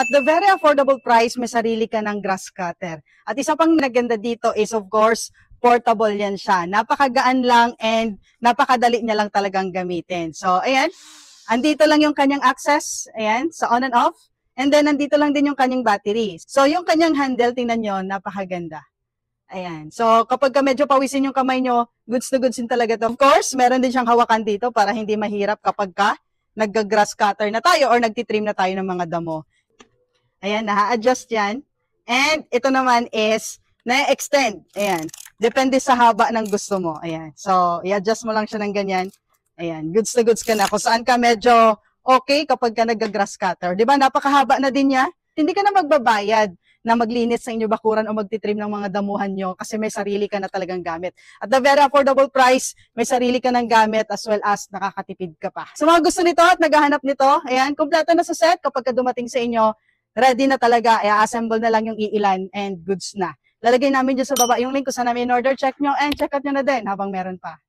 At the very affordable price, may sarili ka ng grass cutter. At isa pang naganda dito is of course, portable yan siya. Napakagaan lang and napakadali niya lang talagang gamitin. So, ayan. Andito lang yung kanyang access. Ayan, sa on and off. And then, nandito lang din yung kanyang battery. So, yung kanyang handle, tingnan nyo, napakaganda. Ayan. So, kapag medyo pawisin yung kamay nyo, goods na goods din talaga to. Of course, meron din siyang hawakan dito para hindi mahirap kapag nag-grass cutter na tayo or nagtitrim na tayo ng mga damo. Ayan, na-adjust yan. And ito naman is na-extend. Ayan. Depende sa haba ng gusto mo. Ayan. So, i-adjust mo lang siya ng ganyan. Ayan. Goods na goods ka na. Kung saan ka medyo okay kapag ka nag-grass cutter. Diba? Napakahaba na din niya. Hindi ka na magbabayad na maglinis sa inyo bakuran o magtitrim ng mga damuhan nyo kasi may sarili ka na talagang gamit. At the very affordable price, may sarili ka ng gamit as well as nakakatipid ka pa. Sa mga gusto nito at naghahanap nito, ayan, kompleto na sa set kapag ka dumating sa inyo, ready na talaga, i-assemble na lang yung iilan and goods na. Lalagay namin dyan sa baba yung link kung saan namin in order, check nyo and check out nyo na din habang meron pa.